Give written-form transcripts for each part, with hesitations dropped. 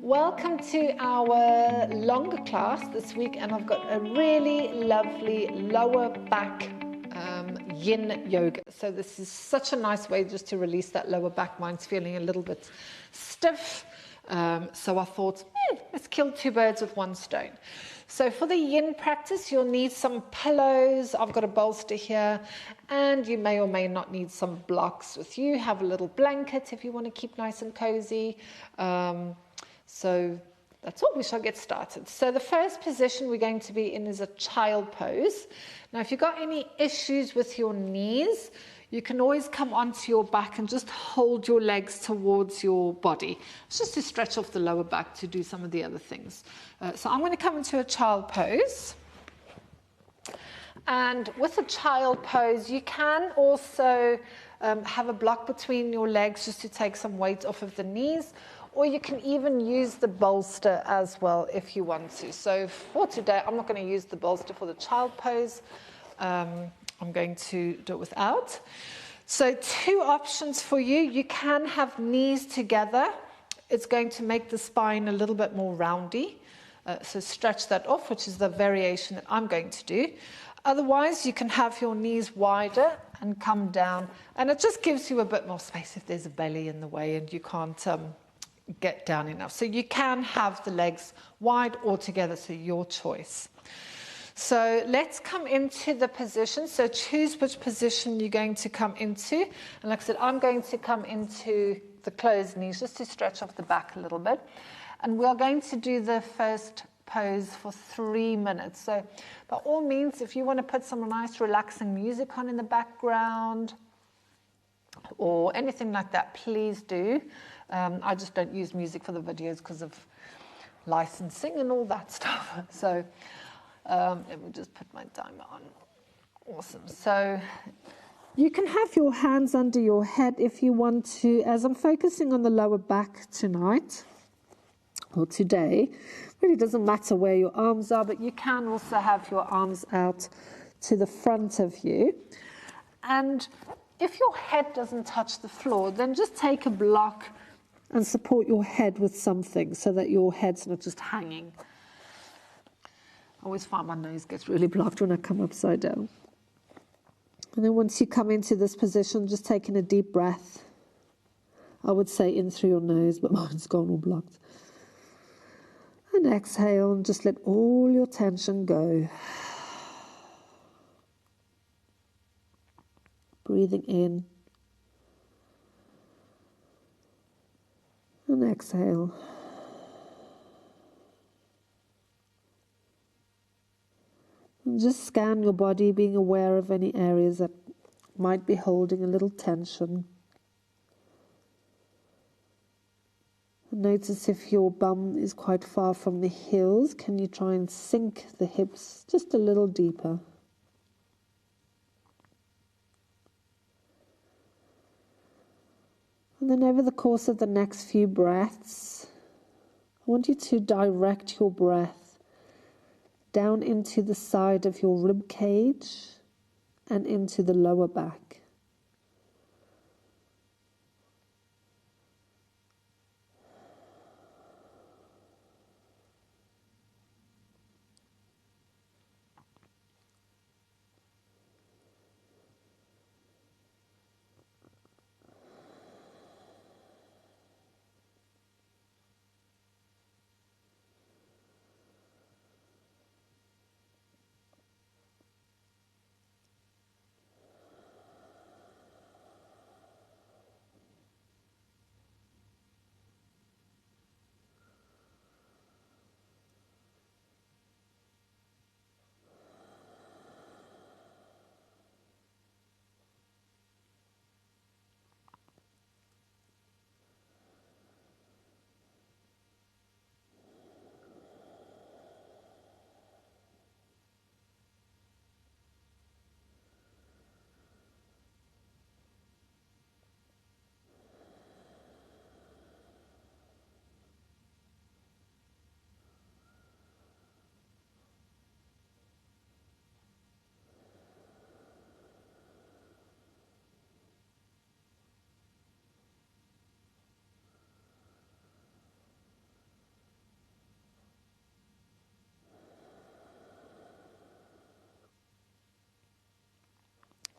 Welcome to our longer class this week, and I've got a really lovely lower back yin yoga. So this is such a nice way just to release that lower back. Mine's feeling a little bit stiff. So I thought, let's kill two birds with one stone. So for the yin practice, you'll need some pillows. I've got a bolster here, and you may or may not need some blocks with you. Have a little blanket if you want to keep nice and cozy. So that's all. We shall get started. So the first position we're going to be in is a child pose. Now, if you've got any issues with your knees, you can always come onto your back and just hold your legs towards your body. It's just to stretch off the lower back to do some of the other things. So I'm going to come into a child pose. And with a child pose, you can also have a block between your legs just to take some weight off of the knees. Or you can even use the bolster as well if you want to. So for today, I'm not going to use the bolster for the child pose. I'm going to do it without. So two options for you. You can have knees together. It's going to make the spine a little bit more roundy. So stretch that off, which is the variation that I'm going to do. Otherwise, you can have your knees wider and come down. And it just gives you a bit more space if there's a belly in the way and you can't get down enough. So you can have the legs wide or together, so your choice. So let's come into the position. So choose which position you're going to come into. And like I said, I'm going to come into the closed knees just to stretch off the back a little bit. And we're going to do the first pose for 3 minutes. So by all means, if you want to put some nice relaxing music on in the background or anything like that, please do. I just don't use music for the videos because of licensing and all that stuff. So let me just put my timer on. Awesome. So you can have your hands under your head if you want to. As I'm focusing on the lower back tonight, or today, really doesn't matter where your arms are, but you can also have your arms out to the front of you. And if your head doesn't touch the floor, then just take a block and support your head with something so that your head's not just hanging. I always find my nose gets really blocked when I come upside down. And then once you come into this position, just taking a deep breath. I would say in through your nose, but mine's gone all blocked. And exhale and just let all your tension go. Breathing in. And exhale. And just scan your body, being aware of any areas that might be holding a little tension. And notice if your bum is quite far from the heels, can you try and sink the hips just a little deeper? And then over the course of the next few breaths, I want you to direct your breath down into the side of your rib cage and into the lower back.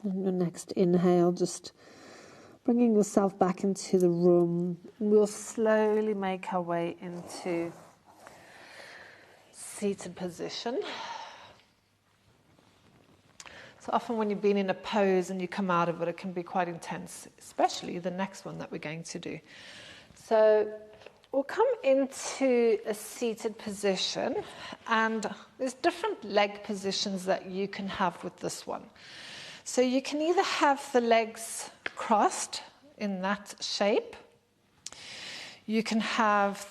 And your next inhale, just bringing yourself back into the room. And we'll slowly make our way into seated position. So often when you've been in a pose and you come out of it, it can be quite intense, especially the next one that we're going to do. So we'll come into a seated position, and there's different leg positions that you can have with this one. So you can either have the legs crossed in that shape. You can have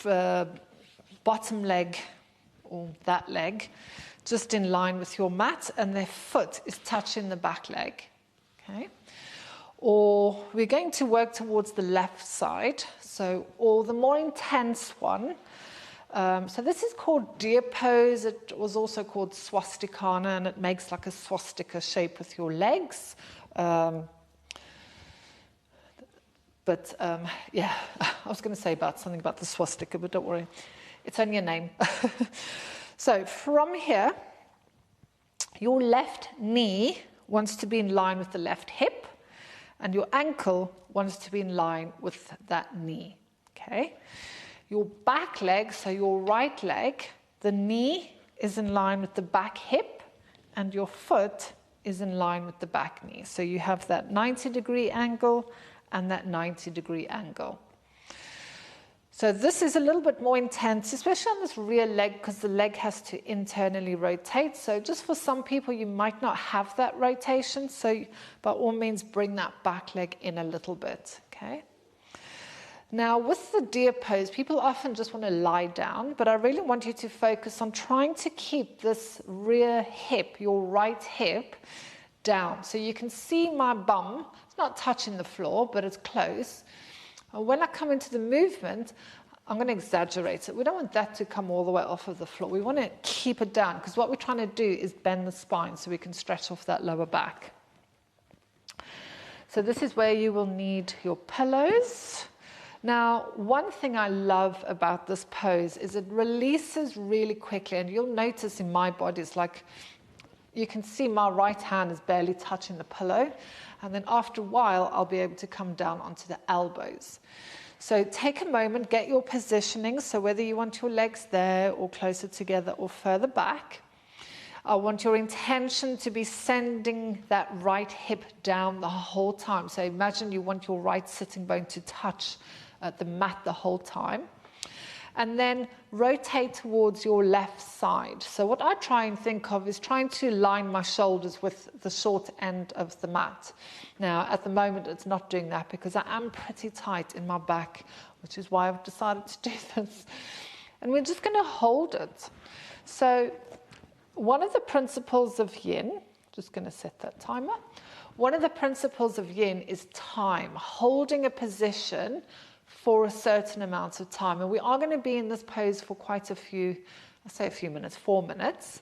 the bottom leg, or that leg, just in line with your mat, and their foot is touching the back leg. Okay? Or we're going to work towards the left side, or the more intense one. So this is called deer pose. It was also called swastikana, and it makes like a swastika shape with your legs. Yeah, I was going to say something about the swastika, but don't worry, it's only a name. So from here, your left knee wants to be in line with the left hip, and your ankle wants to be in line with that knee. Okay? Your back leg, so your right leg, the knee is in line with the back hip, and your foot is in line with the back knee. So you have that 90-degree angle and that 90-degree angle. So this is a little bit more intense, especially on this rear leg, because the leg has to internally rotate. So just for some people, you might not have that rotation. So by all means, bring that back leg in a little bit, okay? Now, with the deer pose, people often just want to lie down, but I really want you to focus on trying to keep this rear hip, your right hip, down. So you can see my bum. It's not touching the floor, but it's close. When I come into the movement, I'm going to exaggerate it. We don't want that to come all the way off of the floor. We want to keep it down, because what we're trying to do is bend the spine so we can stretch off that lower back. So this is where you will need your pillows. Now, one thing I love about this pose is it releases really quickly, and you'll notice in my body, it's like you can see my right hand is barely touching the pillow. And then after a while, I'll be able to come down onto the elbows. So take a moment, get your positioning. So whether you want your legs there or closer together or further back, I want your intention to be sending that right hip down the whole time. So imagine you want your right sitting bone to touch the mat the whole time. And then rotate towards your left side. So what I try and think of is trying to line my shoulders with the short end of the mat. Now, at the moment, it's not doing that because I am pretty tight in my back, which is why I've decided to do this. And we're just going to hold it. So one of the principles of yin, just going to set that timer. One of the principles of yin is time, holding a position for a certain amount of time. And we are going to be in this pose for quite a few, I say a few minutes, 4 minutes,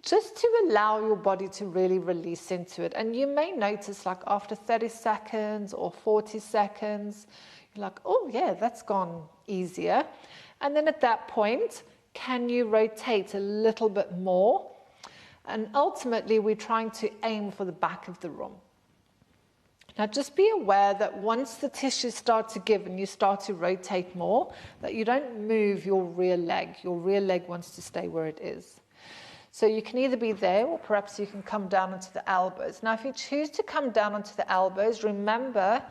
just to allow your body to really release into it. And you may notice, like after 30 seconds or 40 seconds, you're like, oh yeah, that's gone easier. And then at that point, can you rotate a little bit more? And ultimately, we're trying to aim for the back of the room. Now, just be aware that once the tissues start to give and you start to rotate more, that you don't move your rear leg. Your rear leg wants to stay where it is. So you can either be there, or perhaps you can come down onto the elbows. Now, if you choose to come down onto the elbows, remember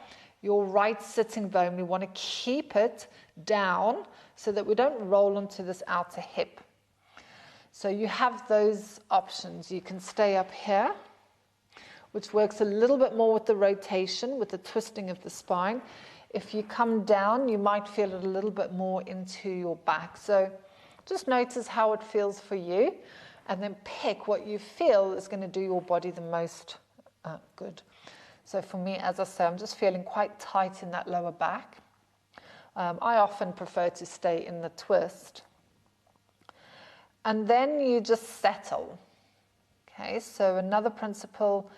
your right sitting bone. We want to keep it down so that we don't roll onto this outer hip. So you have those options. You can stay up here, which works a little bit more with the rotation, with the twisting of the spine. If you come down, you might feel it a little bit more into your back. So just notice how it feels for you, and then pick what you feel is going to do your body the most good. So for me, as I say, I'm just feeling quite tight in that lower back. I often prefer to stay in the twist. And then you just settle. Okay, so another principle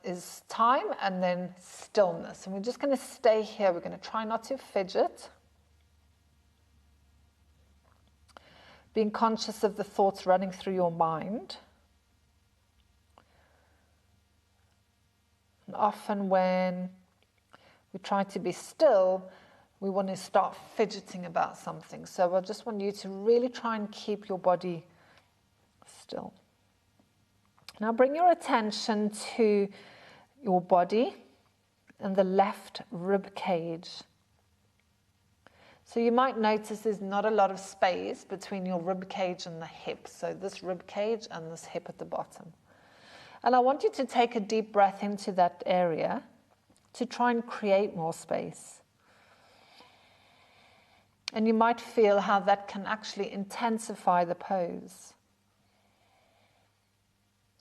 is time and then stillness. And we're just going to stay here. We're going to try not to fidget. Being conscious of the thoughts running through your mind. often when we try to be still, we want to start fidgeting about something. So I just want you to really try and keep your body still. Now bring your attention to your body and the left rib cage. So you might notice there's not a lot of space between your rib cage and the hip. So this rib cage and this hip at the bottom. And I want you to take a deep breath into that area to try and create more space. And you might feel how that can actually intensify the pose.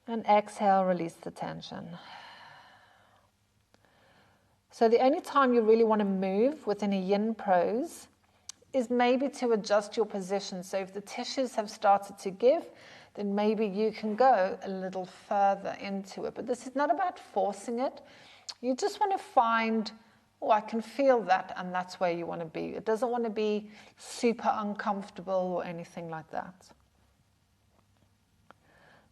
And exhale, release the tension. So the only time you really want to move within a yin pose is maybe to adjust your position. So if the tissues have started to give, then maybe you can go a little further into it. But this is not about forcing it. You just want to find, oh, I can feel that, and that's where you want to be. It doesn't want to be super uncomfortable or anything like that.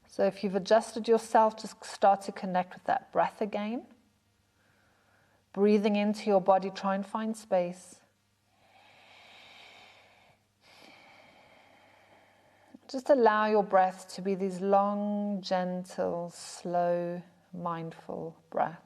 So if you've adjusted yourself, just start to connect with that breath again. Breathing into your body, try and find space. Just allow your breath to be these long, gentle, slow, mindful breaths.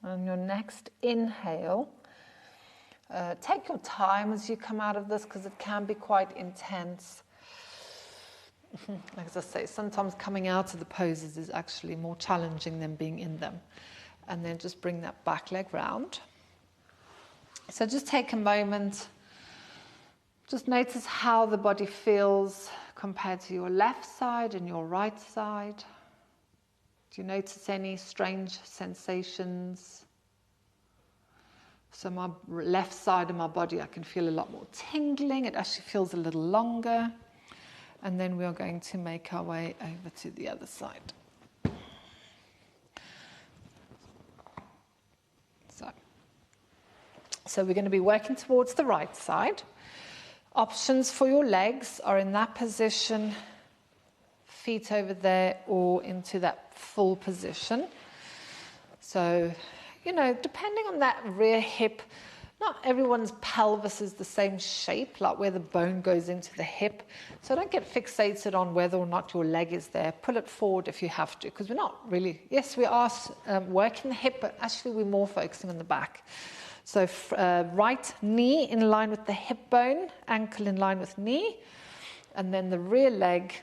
On your next inhale, take your time as you come out of this because it can be quite intense. Like I say, sometimes coming out of the poses is actually more challenging than being in them. And then just bring that back leg round. So just take a moment. Just notice how the body feels compared to your left side and your right side. Do you notice any strange sensations? So my left side of my body, I can feel a lot more tingling. It actually feels a little longer. And then we are going to make our way over to the other side. So we're going to be working towards the right side. Options for your legs are in that position, feet over there, or into that full position. So, you know, depending on that rear hip, not everyone's pelvis is the same shape, like where the bone goes into the hip. So don't get fixated on whether or not your leg is there. Pull it forward if you have to, because we're not really, yes, we are working the hip, but actually we're more focusing on the back. So right knee in line with the hip bone, ankle in line with knee, and then the rear leg,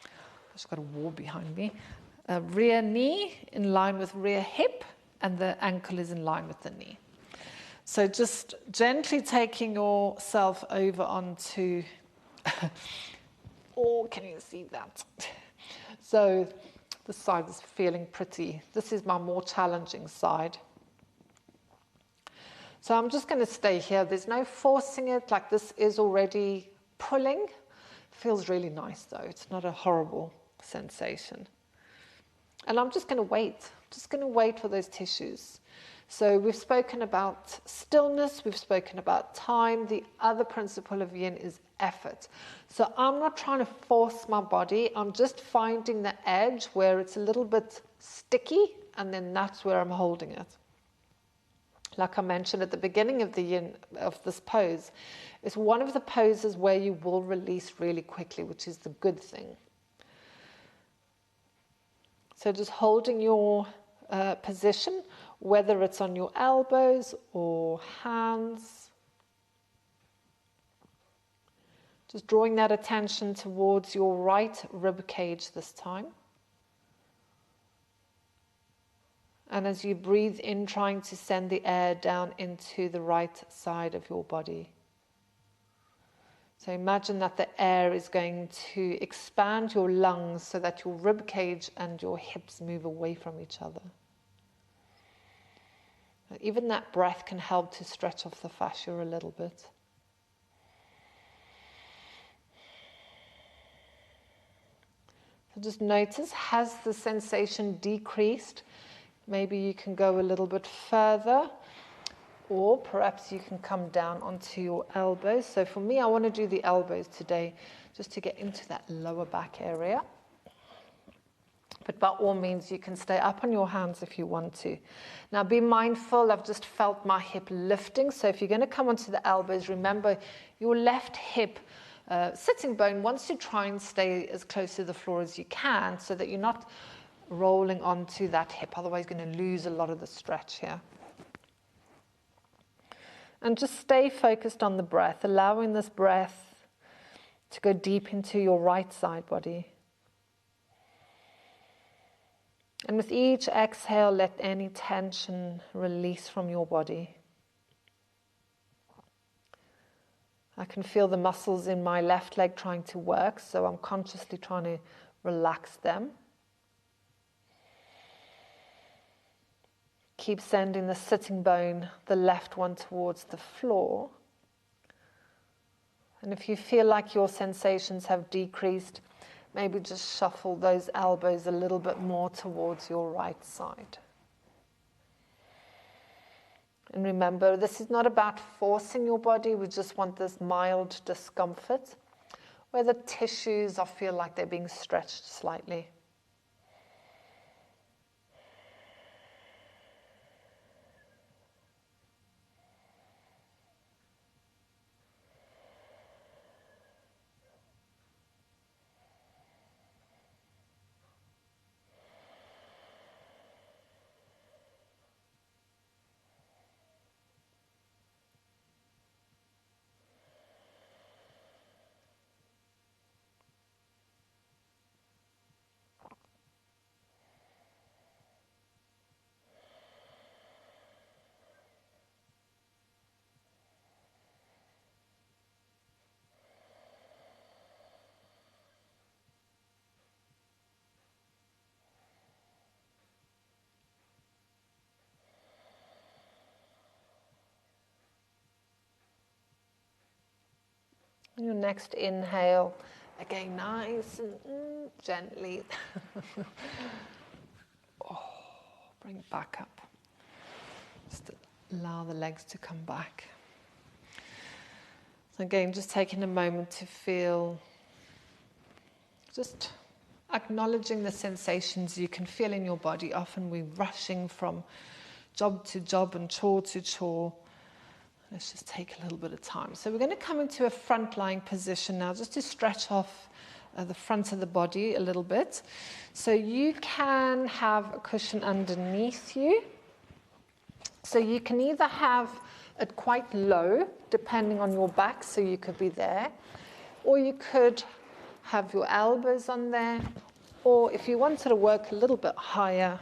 I've just got a wall behind me, rear knee in line with rear hip, and the ankle is in line with the knee. So just gently taking yourself over onto, oh, can you see that? So this side is feeling pretty. This is my more challenging side. So I'm just going to stay here. There's no forcing it, like this is already pulling. Feels really nice though. It's not a horrible sensation. And I'm just going to wait. Just going to wait for those tissues. So we've spoken about stillness, we've spoken about time. The other principle of yin is effort. So I'm not trying to force my body. I'm just finding the edge where it's a little bit sticky, and then that's where I'm holding it. Like I mentioned at the beginning of the yin, of this pose, it's one of the poses where you will release really quickly, which is the good thing. So just holding your position, whether it's on your elbows or hands. Just drawing that attention towards your right rib cage this time. And as you breathe in, trying to send the air down into the right side of your body. So imagine that the air is going to expand your lungs so that your rib cage and your hips move away from each other. Even that breath can help to stretch off the fascia a little bit. So just notice, has the sensation decreased? Maybe you can go a little bit further, or perhaps you can come down onto your elbows. So for me, I want to do the elbows today, just to get into that lower back area. But by all means, you can stay up on your hands if you want to. Now be mindful, I've just felt my hip lifting. So if you're going to come onto the elbows, remember your left hip sitting bone wants to try and stay as close to the floor as you can so that you're not rolling onto that hip. Otherwise, you're going to lose a lot of the stretch here. And just stay focused on the breath, allowing this breath to go deep into your right side body. And with each exhale, let any tension release from your body. I can feel the muscles in my left leg trying to work, so I'm consciously trying to relax them. Keep sending the sitting bone, the left one, towards the floor. And if you feel like your sensations have decreased, maybe just shuffle those elbows a little bit more towards your right side. And remember, this is not about forcing your body. We just want this mild discomfort where the tissues feel like they're being stretched slightly. Your next inhale, again, nice and gently. Bring it back up. Just allow the legs to come back. So again, just taking a moment to feel, just acknowledging the sensations you can feel in your body. Often we're rushing from job to job and chore to chore. Let's just take a little bit of time. So we're going to come into a front lying position now, just to stretch off the front of the body a little bit. So you can have a cushion underneath you. So you can either have it quite low, depending on your back, so you could be there, or you could have your elbows on there, or if you wanted to work a little bit higher,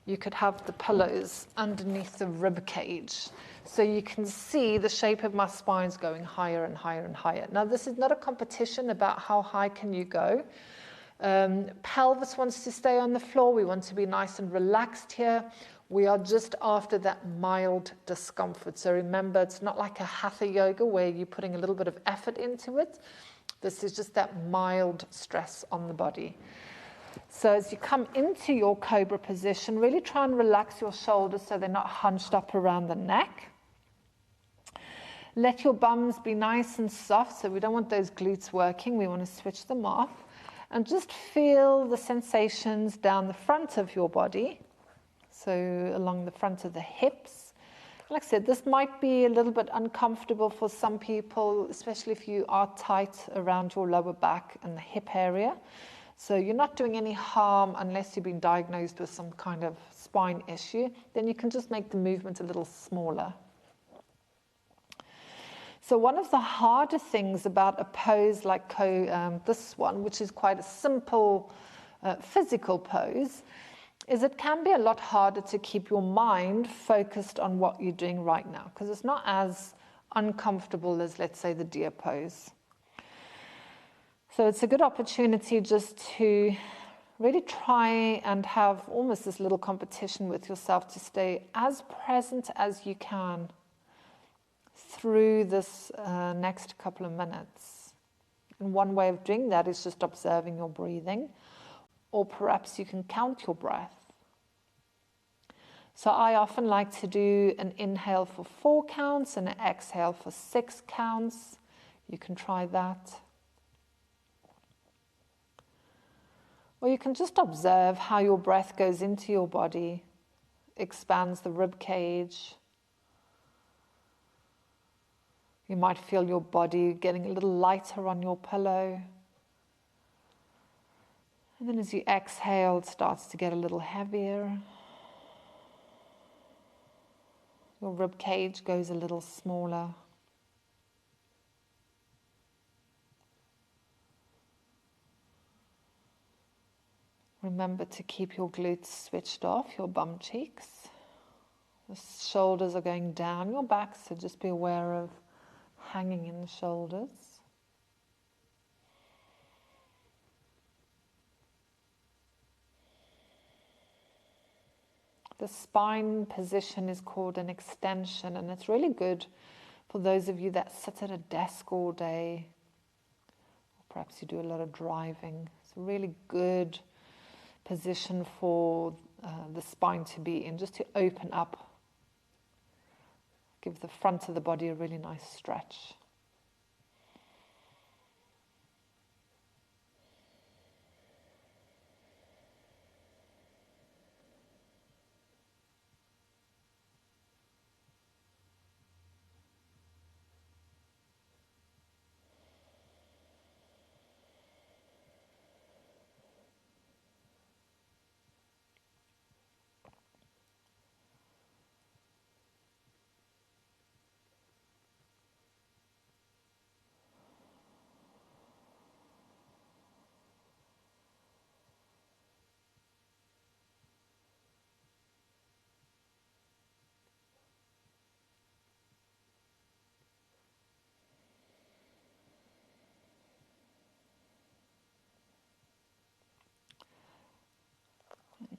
you could have the pillows underneath the rib cage. So you can see the shape of my spine's going higher and higher and higher. Now, this is not a competition about how high can you go. Pelvis wants to stay on the floor. We want to be nice and relaxed here. We are just after that mild discomfort. So remember, it's not like a hatha yoga where you're putting a little bit of effort into it. This is just that mild stress on the body. So as you come into your cobra position, really try and relax your shoulders so they're not hunched up around the neck. Let your bums be nice and soft, so we don't want those glutes working. We want to switch them off. And just feel the sensations down the front of your body, so along the front of the hips. Like I said, this might be a little bit uncomfortable for some people, especially if you are tight around your lower back and the hip area. So you're not doing any harm unless you've been diagnosed with some kind of spine issue. Then you can just make the movement a little smaller. So one of the harder things about a pose like this one, which is quite a simple physical pose, is it can be a lot harder to keep your mind focused on what you're doing right now, because it's not as uncomfortable as, let's say, the deer pose. So it's a good opportunity just to really try and have almost this little competition with yourself to stay as present as you can through this next couple of minutes. And one way of doing that is just observing your breathing, or perhaps you can count your breath. So I often like to do an inhale for 4 counts and an exhale for 6 counts. You can try that. Or you can just observe how your breath goes into your body, expands the rib cage. You might feel your body getting a little lighter on your pillow. And then as you exhale, it starts to get a little heavier. Your rib cage goes a little smaller. Remember to keep your glutes switched off, your bum cheeks. The shoulders are going down your back, so just be aware of hanging in the shoulders. The spine position is called an extension, and it's really good for those of you that sit at a desk all day, or perhaps you do a lot of driving. It's a really good position for the spine to be in, just to open up, give the front of the body a really nice stretch.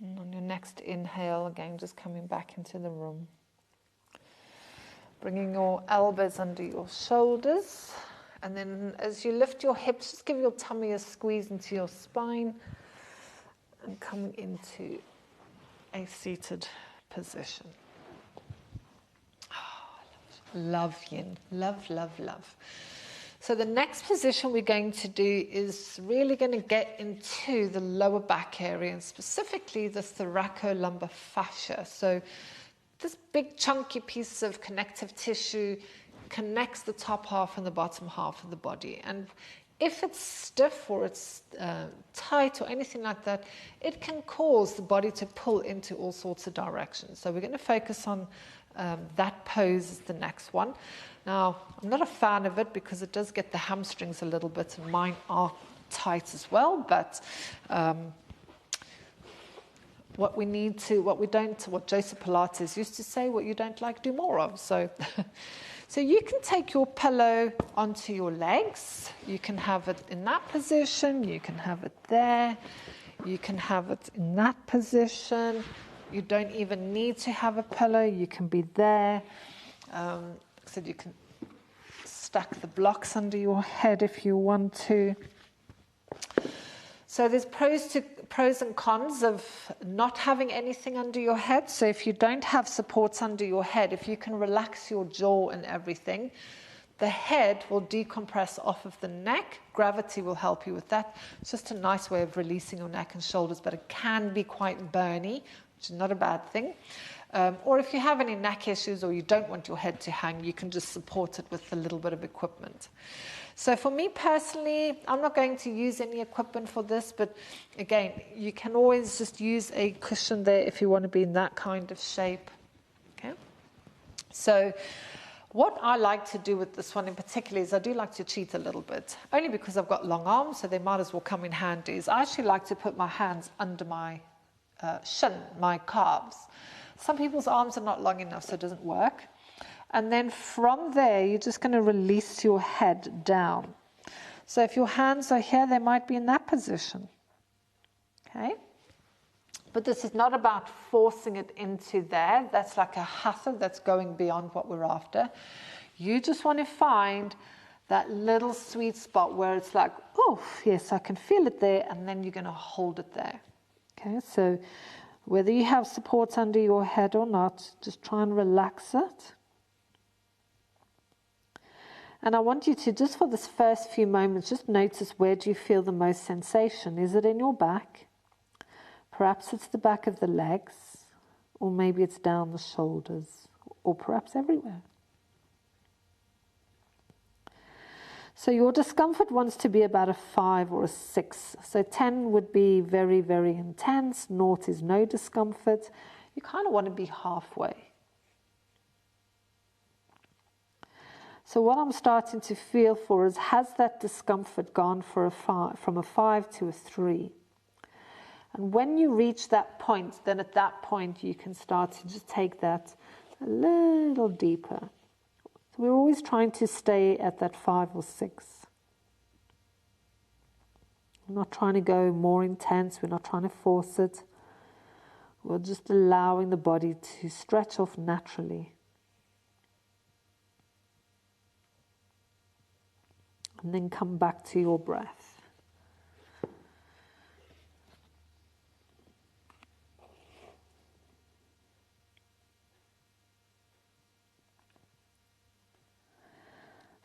And on your next inhale, again, just coming back into the room. Bringing your elbows under your shoulders. And then as you lift your hips, just give your tummy a squeeze into your spine. And coming into a seated position. Oh, love yin. Love, love, love. So the next position we're going to do is really going to get into the lower back area, and specifically the thoracolumbar fascia. So this big chunky piece of connective tissue connects the top half and the bottom half of the body. And if it's stiff or it's tight or anything like that, it can cause the body to pull into all sorts of directions. So we're going to focus on that pose as the next one. Now, I'm not a fan of it because it does get the hamstrings a little bit, and mine are tight as well, but what Joseph Pilates used to say, what you don't like, do more of. So, so you can take your pillow onto your legs. You can have it in that position. You can have it there. You can have it in that position. You don't even need to have a pillow. You can be there. So you can stack the blocks under your head if you want to. So there's pros and cons of not having anything under your head. So if you don't have supports under your head, if you can relax your jaw and everything, the head will decompress off of the neck. Gravity will help you with that. It's just a nice way of releasing your neck and shoulders, but it can be quite burny, which is not a bad thing. Or if you have any neck issues or you don't want your head to hang, you can just support it with a little bit of equipment. So for me personally, I'm not going to use any equipment for this, but again, you can always just use a cushion there if you want to be in that kind of shape. Okay. So what I like to do with this one in particular is I do like to cheat a little bit, only because I've got long arms, so they might as well come in handy. Is I actually like to put my hands under my shin, my calves. Some people's arms are not long enough, so it doesn't work. And then from there, you're just going to release your head down. So if your hands are here, they might be in that position. Okay? But this is not about forcing it into there. That's like a hatha that's going beyond what we're after. You just want to find that little sweet spot where it's like, oh, yes, I can feel it there, and then you're going to hold it there. Okay, so whether you have support under your head or not, just try and relax it. And I want you to, just for this first few moments, just notice, where do you feel the most sensation? Is it in your back? Perhaps it's the back of the legs, or maybe it's down the shoulders, or perhaps everywhere. So your discomfort wants to be about a 5 or a 6. So 10 would be very, very intense. 0 is no discomfort. You kind of want to be halfway. So what I'm starting to feel for is, has that discomfort gone for from a 5 to a 3? And when you reach that point, then at that point you can start to just take that a little deeper. So we're always trying to stay at that 5 or 6. We're not trying to go more intense. We're not trying to force it. We're just allowing the body to stretch off naturally. And then come back to your breath.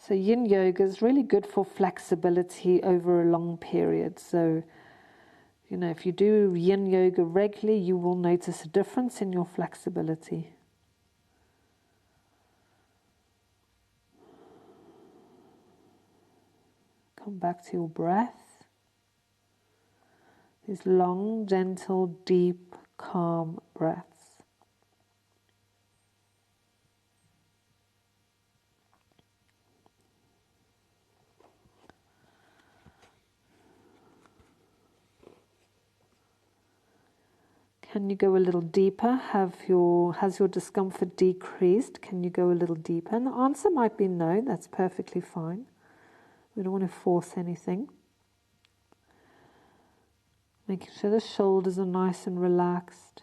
So yin yoga is really good for flexibility over a long period. So, you know, if you do yin yoga regularly, you will notice a difference in your flexibility. Come back to your breath. These long, gentle, deep, calm breaths. Can you go a little deeper? Has your discomfort decreased? Can you go a little deeper? And the answer might be no, that's perfectly fine. We don't want to force anything. Making sure the shoulders are nice and relaxed.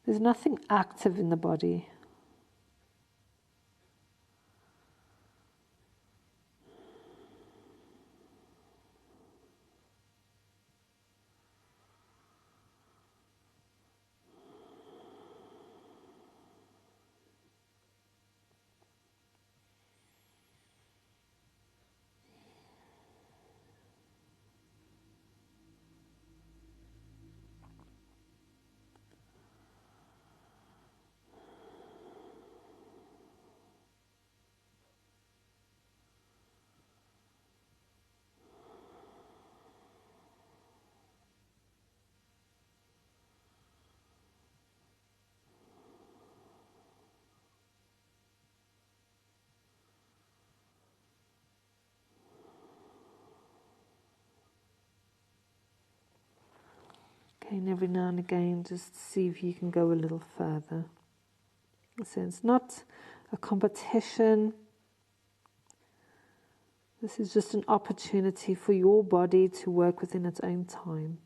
There's nothing active in the body. Okay, and every now and again, just see if you can go a little further. So it's not a competition. This is just an opportunity for your body to work within its own time.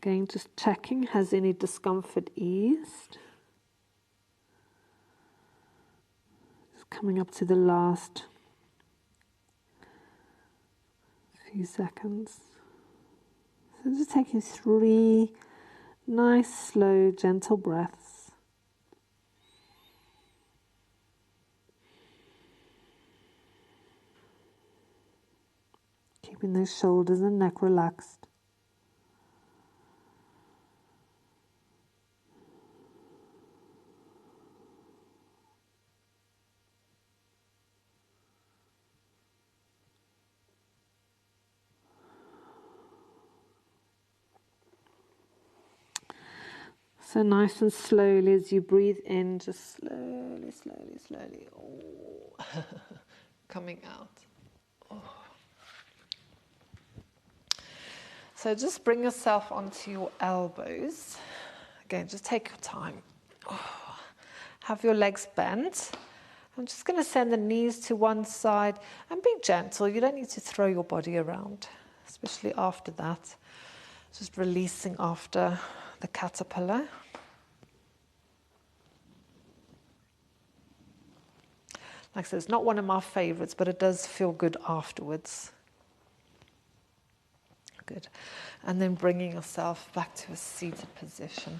Again, just checking, has any discomfort eased? Coming up to the last few seconds. So just taking 3 nice, slow, gentle breaths. Keeping those shoulders and neck relaxed. So nice and slowly as you breathe in, just slowly, slowly, slowly. Oh. Coming out. Oh. So just bring yourself onto your elbows. Again, just take your time. Oh. Have your legs bent. I'm just going to send the knees to one side and be gentle. You don't need to throw your body around, especially after that. Just releasing after the caterpillar. Like I said, it's not one of my favorites, but it does feel good afterwards. Good. And then bringing yourself back to a seated position.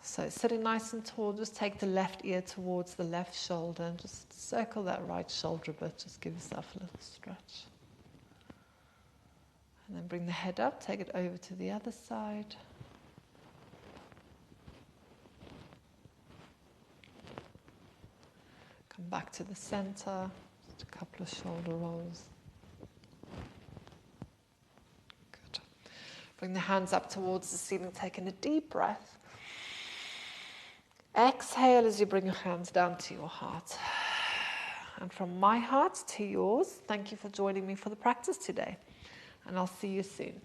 So sitting nice and tall, just take the left ear towards the left shoulder and just circle that right shoulder a bit. Just give yourself a little stretch. And then bring the head up, take it over to the other side. Come back to the center, just a couple of shoulder rolls. Good. Bring the hands up towards the ceiling, taking a deep breath. Exhale as you bring your hands down to your heart. And from my heart to yours, thank you for joining me for the practice today. And I'll see you soon.